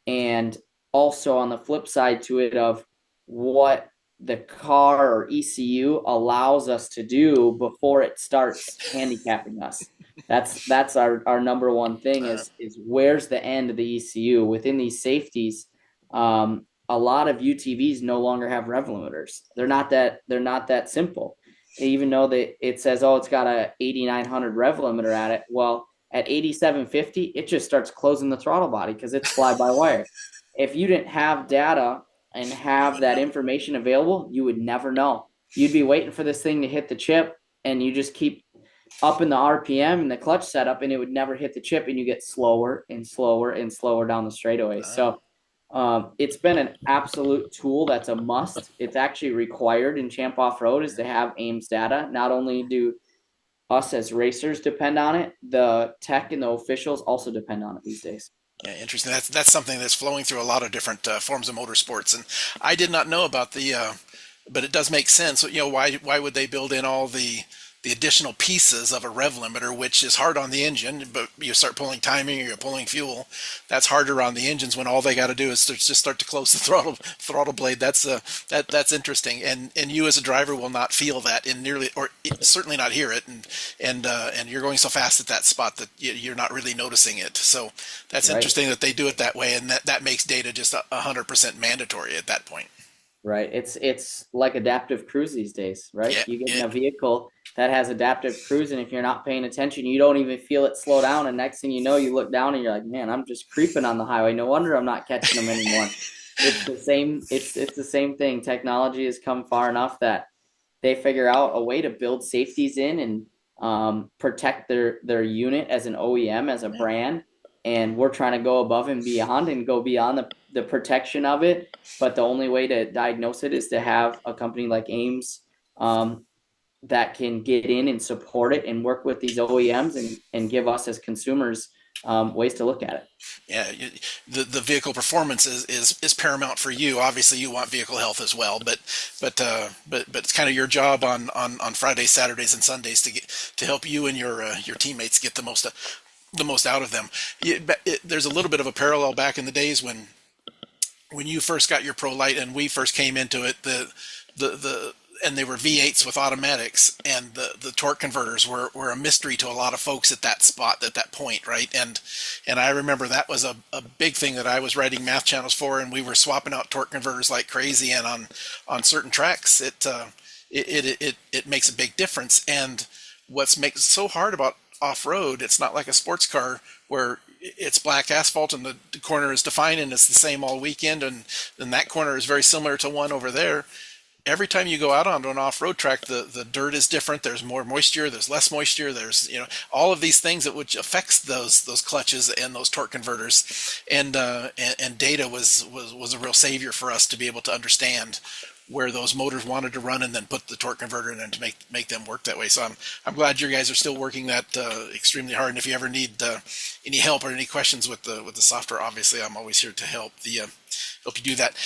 And also on the flip side to it, of what the car or ECU allows us to do before it starts handicapping us. That's our number one thing is where's the end of the ECU within these safeties. A lot of UTVs no longer have rev limiters. They're not that simple. Even though it says, oh, it's got a 8,900 rev limiter at it. Well, at 8,750, it just starts closing the throttle body because it's fly by wire. If you didn't have data and have that information available, you would never know. You'd be waiting for this thing to hit the chip, and you just keep up in the RPM and the clutch setup, and it would never hit the chip, and you get slower and slower and slower down the straightaway. So it's been an absolute tool that's a must. It's actually required in Champ Off-Road is to have Ames data. Not only do us as racers depend on it, the tech and the officials also depend on it these days. Yeah, interesting. That's something that's flowing through a lot of different forms of motorsports, and I did not know about but it does make sense. You know, why would they build in all the additional pieces of a rev limiter, which is hard on the engine, but you start pulling timing or you're pulling fuel, that's harder on the engines when all they got to do is just start to close the throttle blade. That's interesting, and you as a driver will not feel that certainly not hear it, and you're going so fast at that spot that you're not really noticing it. So that's right. Interesting that they do it that way, and that makes data just 100% mandatory at that point. Right. It's like adaptive cruise these days, right? Yeah, you get in a vehicle that has adaptive cruise, and if you're not paying attention, you don't even feel it slow down. And next thing you know, you look down and you're like, man, I'm just creeping on the highway. No wonder I'm not catching them anymore. It's the same. It's the same thing. Technology has come far enough that they figure out a way to build safeties in and protect their unit as an OEM, as a brand. And we're trying to go above and beyond and go beyond the protection of it. But the only way to diagnose it is to have a company like Ames that can get in and support it and work with these OEMs and give us as consumers ways to look at it. Yeah, the vehicle performance is paramount for you. Obviously, you want vehicle health as well, but it's kind of your job on Fridays, Saturdays, and Sundays to help you and your teammates get the most out of them. There's a little bit of a parallel back in the days when you first got your Pro Light and we first came into it. And they were V8s with automatics, and the torque converters were a mystery to a lot of folks at that point, right? And I remember that was a big thing that I was writing math channels for, and we were swapping out torque converters like crazy. And on certain tracks, it it makes a big difference. And what's makes it so hard about off-road, it's not like a sports car where it's black asphalt and the corner is defined and it's the same all weekend, and then that corner is very similar to one over there. Every time you go out onto an off-road track, the dirt is different. There's more moisture. There's less moisture. There's all of these things that which affects those clutches and those torque converters, and data was a real savior for us to be able to understand where those motors wanted to run and then put the torque converter in and to make them work that way. So I'm glad you guys are still working that extremely hard. And if you ever need any help or any questions with the software, obviously I'm always here to help help you do that.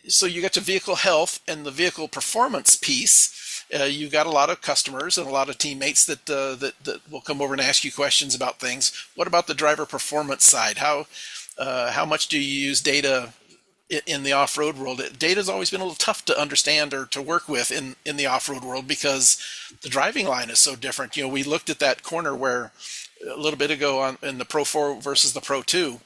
So you got to vehicle health and the vehicle performance piece. You got a lot of customers and a lot of teammates that will come over and ask you questions about things. What about the driver performance side? How much do you use data in the off-road world? Data has always been a little tough to understand or to work with in the off-road world because the driving line is so different. We looked at that corner where a little bit ago in the Pro 4 versus the Pro 2.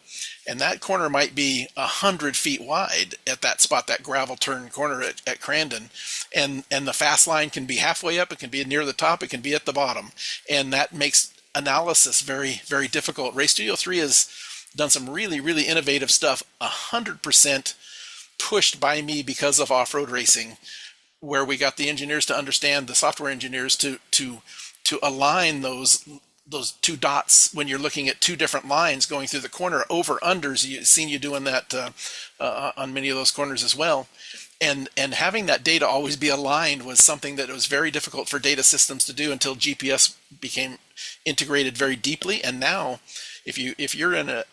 And that corner might be 100 feet wide at that spot, that gravel turn corner at Crandon. And the fast line can be halfway up, it can be near the top, it can be at the bottom. And that makes analysis very, very difficult. Race Studio 3 has done some really, really innovative stuff, 100% pushed by me because of off-road racing, where we got the engineers to understand, the software engineers to align those two dots when you're looking at two different lines going through the corner, over unders. You've seen you doing that on many of those corners as well. And having that data always be aligned was something that was very difficult for data systems to do until GPS became integrated very deeply. And now, if you're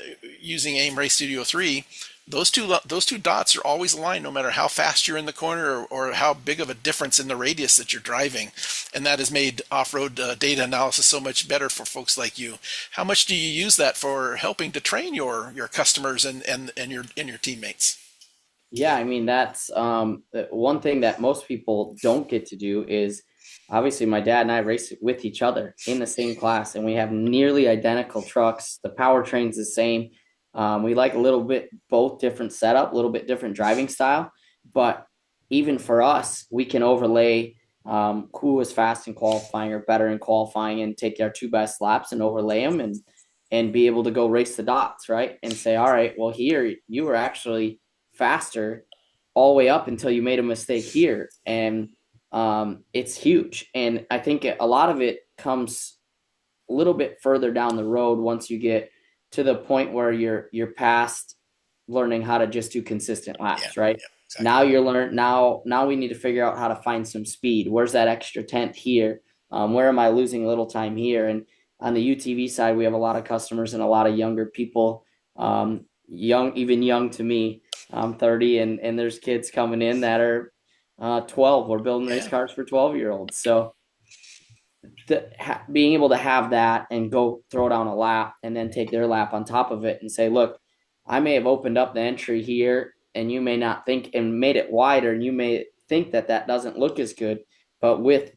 using AIM Race Studio 3, those two dots are always aligned no matter how fast you're in the corner or how big of a difference in the radius that you're driving. And that has made off-road data analysis so much better for folks like you. How much do you use that for helping to train your customers and your teammates? Yeah, I mean, that's one thing that most people don't get to do is, obviously my dad and I race with each other in the same class, and we have nearly identical trucks. The powertrain's the same. We like a little bit both different setup, a little bit different driving style, but even for us, we can overlay who was fast in qualifying or better in qualifying and take our two best laps and overlay them and be able to go race the dots, right? And say, all right, well, here you were actually faster all the way up until you made a mistake here. And it's huge. And I think a lot of it comes a little bit further down the road once you get to the point where you're past learning how to just do consistent laps, right? Yeah, exactly. Now you're now we need to figure out how to find some speed. Where's that extra tenth here? Where am I losing a little time here? And on the UTV side, we have a lot of customers and a lot of younger people, young to me. I'm 30 and there's kids coming in that are 12. We're building race cars for 12-year-olds. So being able to have that and go throw down a lap and then take their lap on top of it and say, look, I may have opened up the entry here and you may not think and made it wider and you may think that doesn't look as good, but with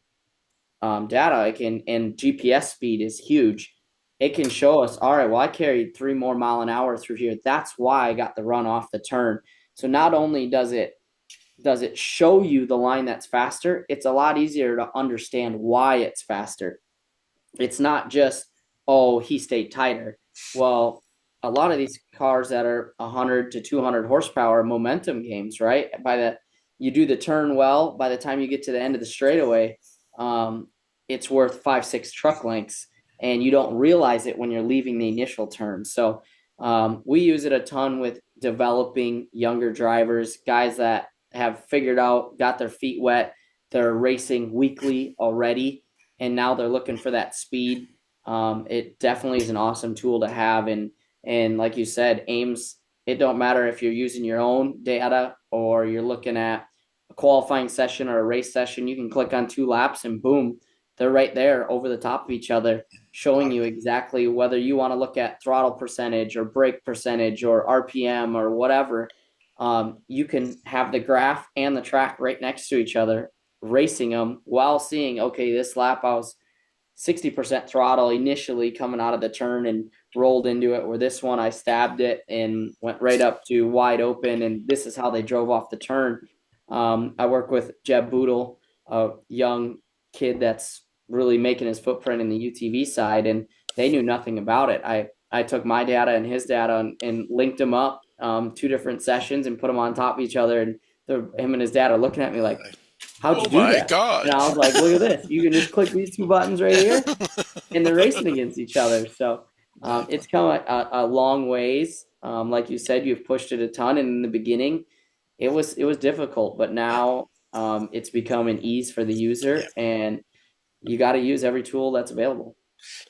data and GPS speed is huge. It can show us, all right, well, I carried 3 more mile an hour through here. That's why I got the run off the turn. So not only does it show you the line that's faster, it's a lot easier to understand why it's faster. It's not just, oh, he stayed tighter. Well, a lot of these cars that are 100 to 200 horsepower are momentum games, right? You do the turn well, by the time you get to the end of the straightaway, it's worth 5-6 truck lengths, and you don't realize it when you're leaving the initial turn. So we use it a ton with developing younger drivers, guys that have figured out, got their feet wet, they're racing weekly already, and now they're looking for that speed. It definitely is an awesome tool to have. And like you said, AIMS, it don't matter if you're using your own data or you're looking at a qualifying session or a race session, you can click on 2 laps and boom, they're right there over the top of each other, showing you exactly whether you want to look at throttle percentage or brake percentage or RPM or whatever. You can have the graph and the track right next to each other, racing them while seeing, okay, this lap I was 60% throttle initially coming out of the turn and rolled into it, where this one I stabbed it and went right up to wide open, and this is how they drove off the turn. I work with Jeb Boodle, a young kid that's really making his footprint in the UTV side, and they knew nothing about it. I took my data and his data and linked them up, two different sessions, and put them on top of each other. And him and his dad are looking at me like, "How'd Oh you do my that?" And God. I was like, "Look at this. You can just click these two buttons right here, and they're racing against each other." So it's come a long ways. Like you said, you've pushed it a ton, and in the beginning, it was difficult, but Yeah. now it's become an ease for the Yeah. user, and you got to use every tool that's available.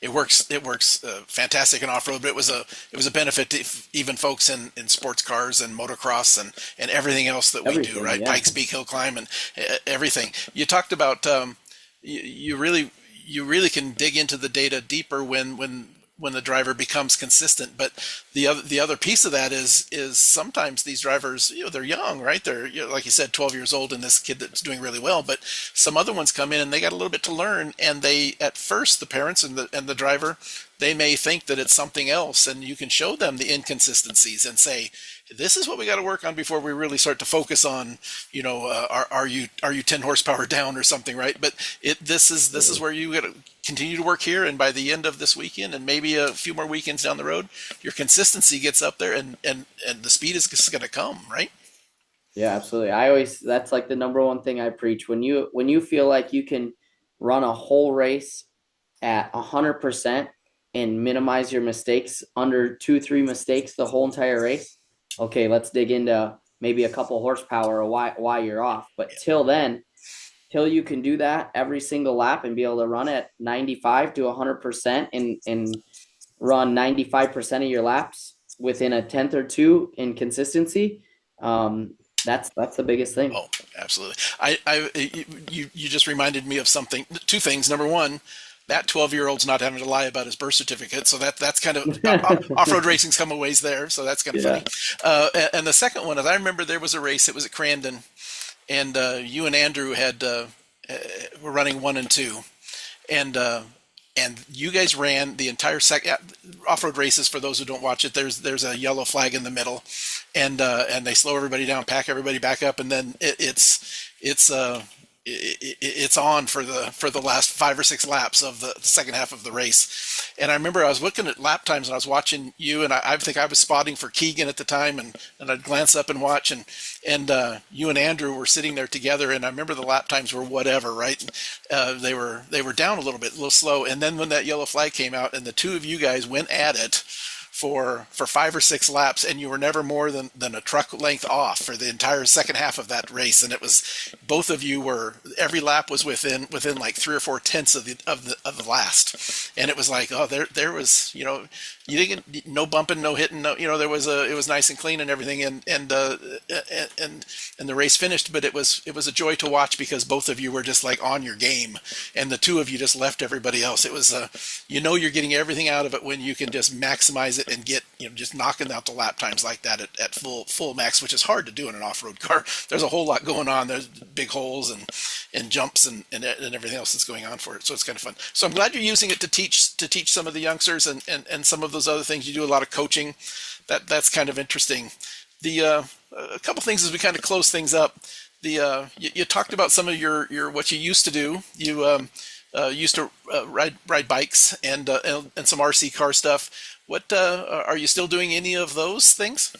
It works. It works fantastic in off road, but it was a benefit to even folks in sports cars and motocross and everything else that we do. Everything, Right, yeah. Pikes Peak Hill Climb and everything. You talked about you really can dig into the data deeper when the driver becomes consistent. But the other piece of that is sometimes these drivers, they're young, right? They're, like you said, 12 years old, and this kid that's doing really well. But some other ones come in and they got a little bit to learn, and they, at first, the parents and the driver, they may think that it's something else, and you can show them the inconsistencies and say, this is what we got to work on before we really start to focus on, are you 10 horsepower down or something, right? But this is where you got to continue to work here, and by the end of this weekend and maybe a few more weekends down the road, your consistency gets up there, and the speed is just going to come, right? Yeah, absolutely. That's like the number one thing I preach. When you feel like you can run a whole race at 100% and minimize your mistakes, under 2-3 mistakes the whole entire race, okay, let's dig into maybe a couple horsepower or why you're off. But till then, till you can do that every single lap and be able to run at 95 to 100% and run 95% of your laps within a tenth or two in consistency, that's the biggest thing. Oh, absolutely. You just reminded me of something. Two things. Number one, that 12-year-old's not having to lie about his birth certificate, so that's kind of off-road racing's come a ways there. So that's kind of Yeah. funny. And the second one is, I remember there was a race. It was at Crandon, and you and Andrew were running 1 and 2, and you guys ran the entire second off-road races. For those who don't watch it, there's a yellow flag in the middle, and they slow everybody down, pack everybody back up, and then it's on for the last 5 or 6 laps of the second half of the race. And I remember I was looking at lap times and I was watching you, and I think I was spotting for Keegan at the time, and I'd glance up and watch, and you and Andrew were sitting there together, and I remember the lap times were whatever, right? They were down a little slow, and then when that yellow flag came out, and the two of you guys went at it for 5 or 6 laps, and you were never more than a truck length off for the entire second half of that race. And it was, both of you were, every lap was within like 3 or 4 tenths of the last. And it was like, oh, there was, you didn't, no bumping, no hitting, no, it was nice and clean and everything. And the race finished, but it was a joy to watch, because both of you were just like on your game, and the two of you just left everybody else. It was you're getting everything out of it when you can just maximize it and get, just knocking out the lap times like that at full max, which is hard to do in an off-road car. There's a whole lot going on. There's big holes and jumps and everything else that's going on for it. So it's kind of fun. So I'm glad you're using it to teach some of the youngsters and some of those other things. You do a lot of coaching. That's kind of interesting. The a couple things as we kind of close things up. You talked about some of your what you used to do. You used to ride bikes and some RC car stuff. What are you still doing any of those things?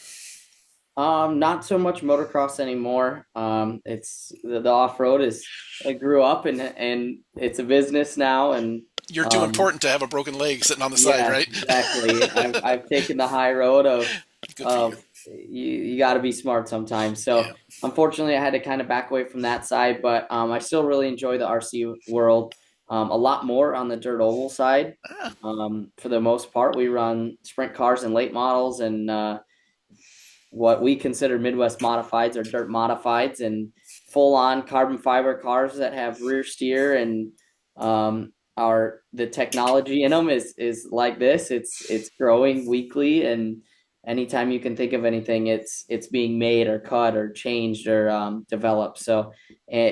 Not so much motocross anymore. It's the off-road is, I grew up and it's a business now, and You're too important to have a broken leg sitting on the side, yeah, right? exactly. I've taken the high road Good for you. you got to be smart sometimes. So Yeah. unfortunately, I had to kind of back away from that side, but I still really enjoy the RC world. A lot more on the dirt oval side. Ah, For the most part, we run sprint cars and late models, and what we consider Midwest modifieds or dirt modifieds, and full on carbon fiber cars that have rear steer, and are the technology in them is like this. It's growing weekly, and anytime you can think of anything, it's being made or cut or changed or developed. So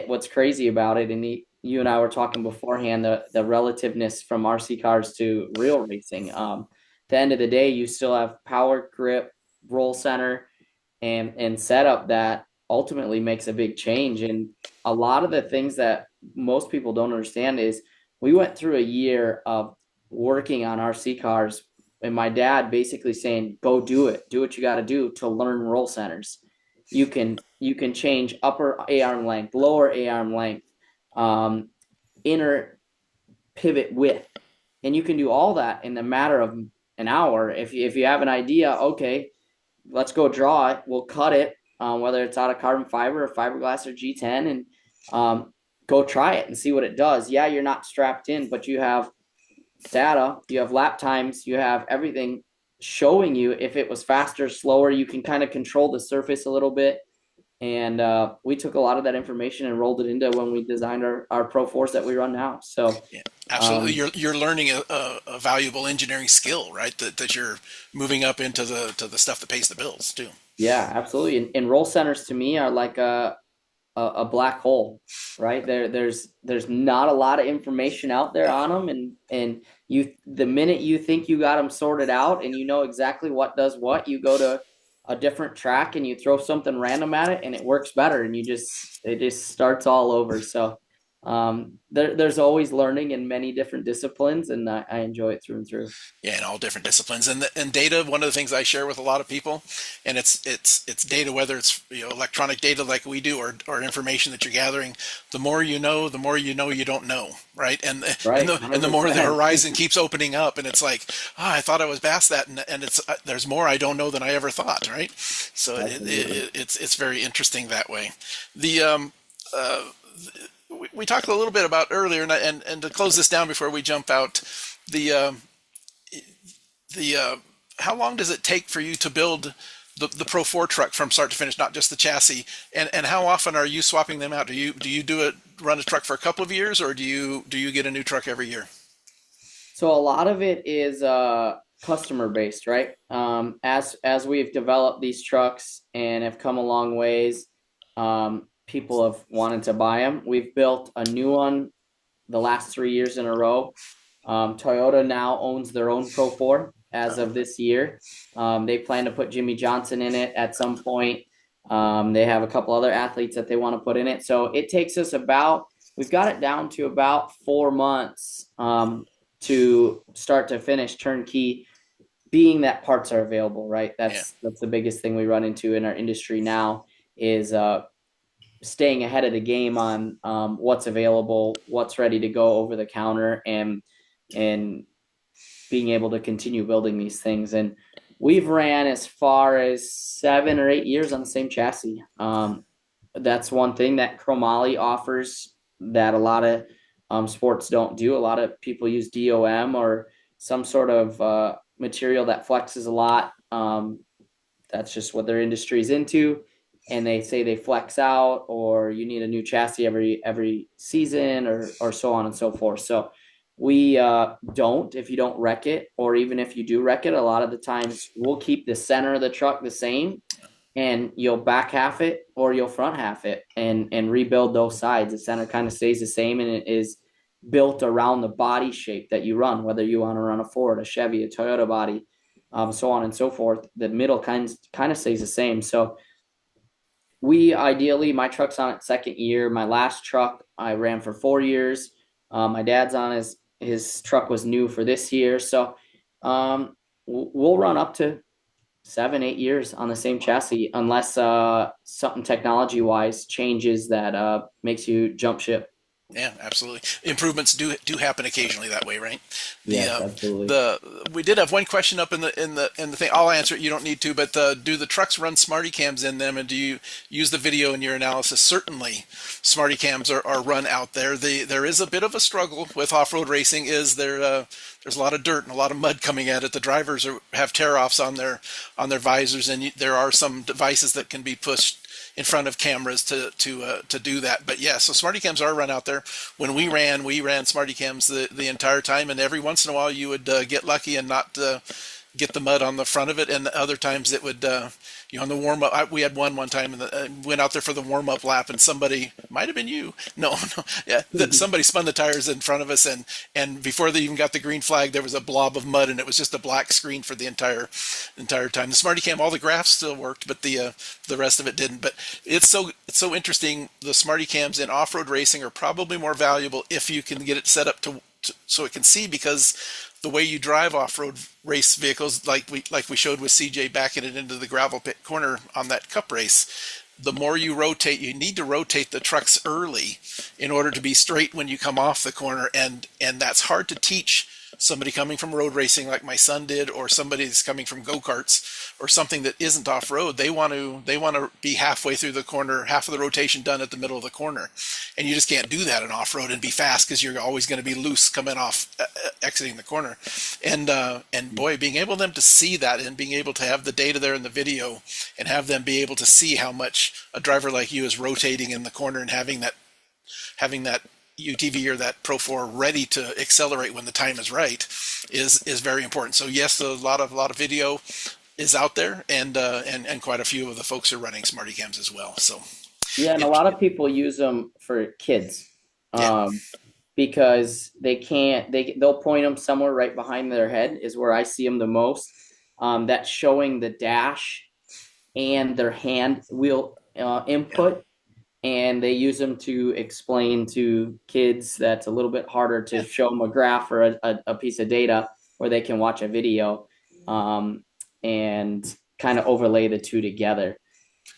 what's crazy about it, and you and I were talking beforehand, the relativeness from RC cars to real racing. At the end of the day, you still have power, grip, roll center, and setup that ultimately makes a big change. And a lot of the things that most people don't understand is we went through a year of working on RC cars, and my dad basically saying, go do it, do what you got to do to learn roll centers. You can change upper A-arm length, lower A-arm length, inner pivot width, and you can do all that in a matter of an hour. If you have an idea, okay, let's go draw it. We'll cut it, whether it's out of carbon fiber or fiberglass or G10, and go try it and see what it does. Yeah, you're not strapped in, but you have data, you have lap times, you have everything showing you if it was faster, slower. You can kind of control the surface a little bit. And we took a lot of that information and rolled it into when we designed our Pro Force that we run now. So yeah, absolutely, you're learning a valuable engineering skill, right? That you're moving up into the stuff that pays the bills too. Yeah, absolutely. And roll centers to me are like a black hole, right? There's not a lot of information out there on them, and the minute you think you got them sorted out and you know exactly what does what, you go to a different track and you throw something random at it and it works better, and it just starts all over. So there's always learning in many different disciplines, and I enjoy it through and through. Yeah, in all different disciplines, and data. One of the things I share with a lot of people, and it's data, whether it's electronic data like we do, or information that you're gathering. The more you know you don't know, right? And the more the horizon keeps opening up, and it's like, I thought I was past that, and it's there's more I don't know than I ever thought, right? So it's very interesting that way. We talked a little bit about earlier, and to close this down before we jump out, how long does it take for you to build the Pro 4 truck from start to finish, not just the chassis, and how often are you swapping them out? Do you run a truck for a couple of years, or do you get a new truck every year? So a lot of it is customer based, right? As we've developed these trucks and have come a long ways, people have wanted to buy them. We've built a new one the last 3 years in a row. Toyota now owns their own Pro 4 as of this year. They plan to put Jimmy Johnson in it at some point. They have a couple other athletes that they want to put in it. So it takes us we've got it down to about 4 months to start to finish turnkey, being that parts are available, right? That's the biggest thing we run into in our industry now is staying ahead of the game on what's available, what's ready to go over the counter, and being able to continue building these things. And we've ran as far as 7 or 8 years on the same chassis. That's one thing that chromoly offers that a lot of sports don't do. A lot of people use DOM or some sort of material that flexes a lot. That's just what their industry is into. And they say they flex out, or you need a new chassis every season, or so on and so forth. So we don't, if you don't wreck it, or even if you do wreck it, a lot of the times we'll keep the center of the truck the same, and you'll back half it or you'll front half it and rebuild those sides. The center kind of stays the same, and it is built around the body shape that you run, whether you want to run a Ford, a Chevy, a Toyota body, so on and so forth. The middle kind of stays the same. So my truck's on its second year. My last truck I ran for 4 years. My dad's on his truck was new for this year. So we'll run up to 7, 8 years on the same chassis, unless something technology wise changes that makes you jump ship. Yeah, absolutely. Improvements do happen occasionally that way, right? Yes, absolutely. We did have one question up in the thing. I'll answer it. You don't need to, but do the trucks run smarty cams in them, and do you use the video in your analysis? Certainly, smarty cams are run out there. There is a bit of a struggle with off-road racing. There's a lot of dirt and a lot of mud coming at it. The drivers have tear-offs on their visors, and there are some devices that can be pushed in front of cameras to do that. But yeah, so smarty cams are run out there. When we ran smarty cams the entire time, and every once in a while you would get lucky and not get the mud on the front of it, and other times it would, on the warm up. We had one time, and went out there for the warm up lap, and somebody, might have been you, no, yeah, somebody spun the tires in front of us, and before they even got the green flag, there was a blob of mud, and it was just a black screen for the entire time. The Smarty Cam, all the graphs still worked, but the rest of it didn't. But it's so interesting. The Smarty Cams in off road racing are probably more valuable if you can get it set up so it can see, because the way you drive off-road race vehicles, like we showed with CJ backing it into the gravel pit corner on that cup race, the more you rotate, you need to rotate the trucks early in order to be straight when you come off the corner, and that's hard to teach somebody coming from road racing like my son did, or somebody that's coming from go-karts or something that isn't off-road. They want to be halfway through the corner, half of the rotation done at the middle of the corner, and you just can't do that in off-road and be fast, because you're always going to be loose coming off, exiting the corner. And boy, being able them to see that, and being able to have the data there in the video, and have them be able to see how much a driver like you is rotating in the corner, and having that UTV or that Pro 4 ready to accelerate when the time is right is very important. So yes, a lot of video is out there, and quite a few of the folks are running Smarty Cams as well. So yeah, and a lot of people use them for kids, because they'll point them somewhere right behind their head is where I see them the most. That's showing the dash and their hand wheel input. And they use them to explain to kids that's a little bit harder to show them a graph or a piece of data where they can watch a video, and kind of overlay the two together.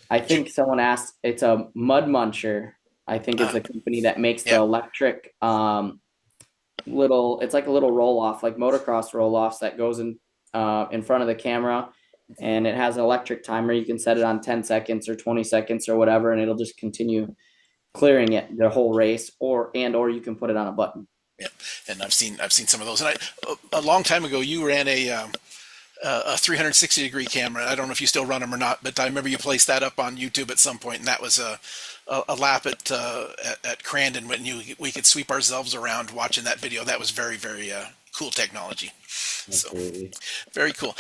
I think someone asked, it's a Mud Muncher, I think is the company that makes the electric it's like a little roll-off, like motocross roll-offs that goes in front of the camera. And it has an electric timer. You can set it on 10 seconds or 20 seconds or whatever, and it'll just continue clearing it the whole race, or you can put it on a button. Yeah, and I've seen some of those. And a long time ago, you ran a 360-degree camera. I don't know if you still run them or not, but I remember you placed that up on YouTube at some point, and that was a lap at Crandon when we could sweep ourselves around watching that video. That was very, very cool technology. Absolutely. So very cool.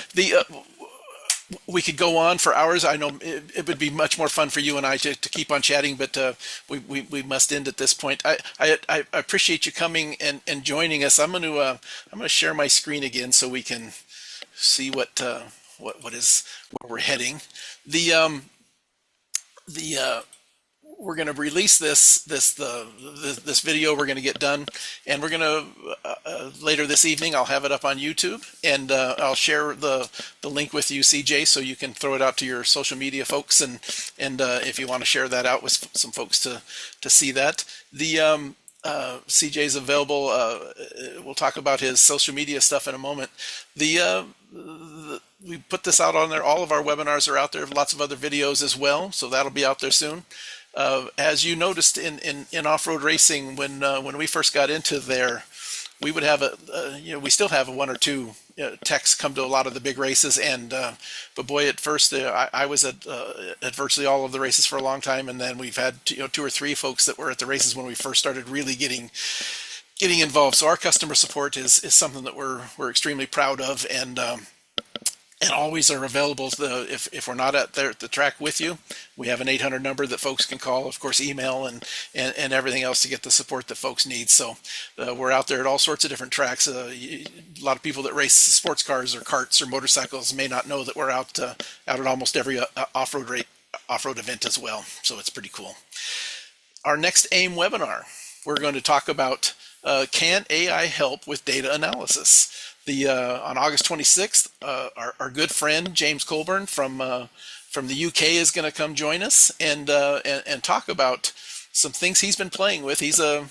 We could go on for hours. I know it would be much more fun for you and I to keep on chatting, but we must end at this point. I appreciate you coming and joining us. I'm going to share my screen again so we can see where we're heading. We're going to release this video. We're going to get done, and we're going to later this evening. I'll have it up on YouTube, and I'll share the link with you, CJ, so you can throw it out to your social media folks, and if you want to share that out with some folks to see that. The CJ's available. We'll talk about his social media stuff in a moment. We put this out on there. All of our webinars are out there. Lots of other videos as well, so that'll be out there soon. As you noticed in off-road racing, when we first got into there, we would have we still have one or two techs come to a lot of the big races, but boy, at first I was at virtually all of the races for a long time, and then we've had two or three folks that were at the races when we first started really getting involved. So our customer support is something that we're extremely proud of, and always are available. If we're not at the track with you, we have an 800 number that folks can call, of course, email and everything else to get the support that folks need. So we're out there at all sorts of different tracks. A lot of people that race sports cars or karts or motorcycles may not know that we're out at almost every off-road event as well. So it's pretty cool. Our next AIM webinar, we're going to talk about can AI help with data analysis? On August 26th, our good friend James Colburn from the UK is going to come join us and talk about some things he's been playing with. He's a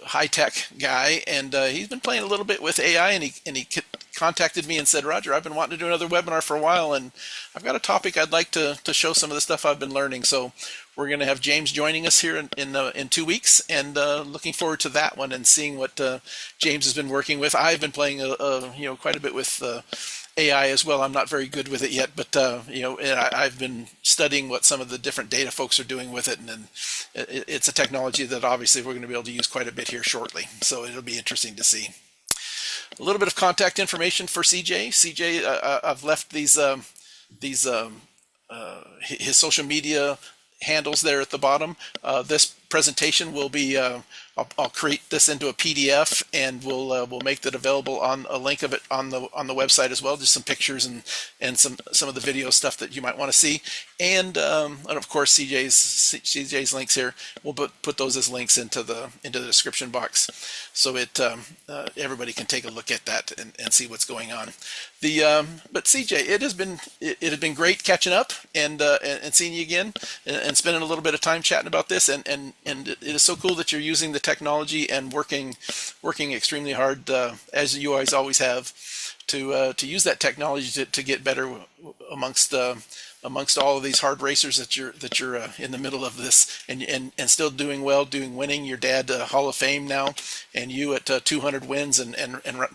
high tech guy, and he's been playing a little bit with AI. And he contacted me and said, Roger, I've been wanting to do another webinar for a while, and I've got a topic I'd like to show some of the stuff I've been learning. So we're going to have James joining us here in 2 weeks, and looking forward to that one and seeing what James has been working with. I've been playing quite a bit with AI as well. I'm not very good with it yet, but I've been studying what some of the different data folks are doing with it, and then it's a technology that obviously we're going to be able to use quite a bit here shortly. So it'll be interesting to see. a little bit of contact information for CJ. CJ, I've left these his social media handles there at the bottom. This presentation will be I'll create this into a PDF, and we'll make that available on a link of it on the website as well. Just some pictures and some of the video stuff that you might want to see, and of course CJ's links here. We'll put those as links into the description box, so everybody can take a look at that and see what's going on. But CJ, it has been great catching up and seeing you again and spending a little bit of time chatting about this, and it is so cool that you're using the technology and working extremely hard as you always have to use that technology to get better amongst all of these hard racers that you're in the middle of this and still doing well, winning. Your dad Hall of Fame now, and you at 200 wins and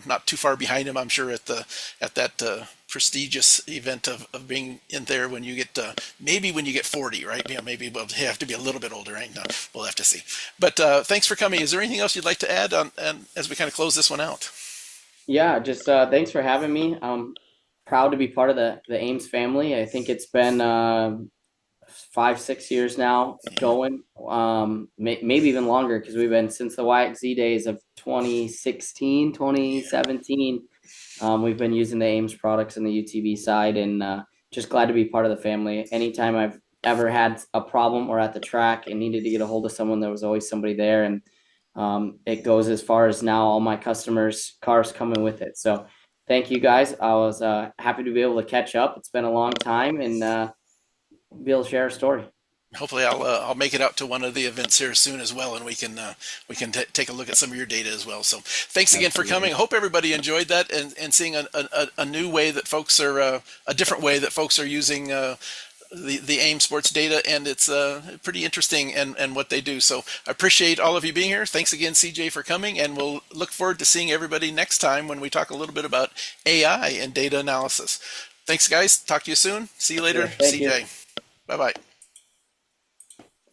not too far behind him, I'm sure, at that prestigious event of being in there when you get maybe when you get 40, right? Maybe we'll have to be a little bit older, right? No, we'll have to see. But thanks for coming. Is there anything else you'd like to add on as we kind of close this one out? Yeah, just thanks for having me. I'm proud to be part of the Ames family. I think it's been 5-6 years now going, maybe even longer, because we've been since the YXZ days of 2016, 2017. We've been using the Ames products on the UTV side, and just glad to be part of the family. Anytime I've ever had a problem or at the track and needed to get a hold of someone, there was always somebody there. And it goes as far as now all my customers' cars coming with it. So thank you guys. I was happy to be able to catch up. It's been a long time, and be able to share a story. Hopefully I'll make it out to one of the events here soon as well, and we can take a look at some of your data as well. So thanks again for coming. I hope everybody enjoyed that and seeing a new way that folks are a different way that folks are using the AIM Sports data, and it's pretty interesting and what they do. So I appreciate all of you being here. Thanks again, CJ, for coming, and we'll look forward to seeing everybody next time when we talk a little bit about AI and data analysis. Thanks, guys. Talk to you soon. See you later, CJ. Bye-bye.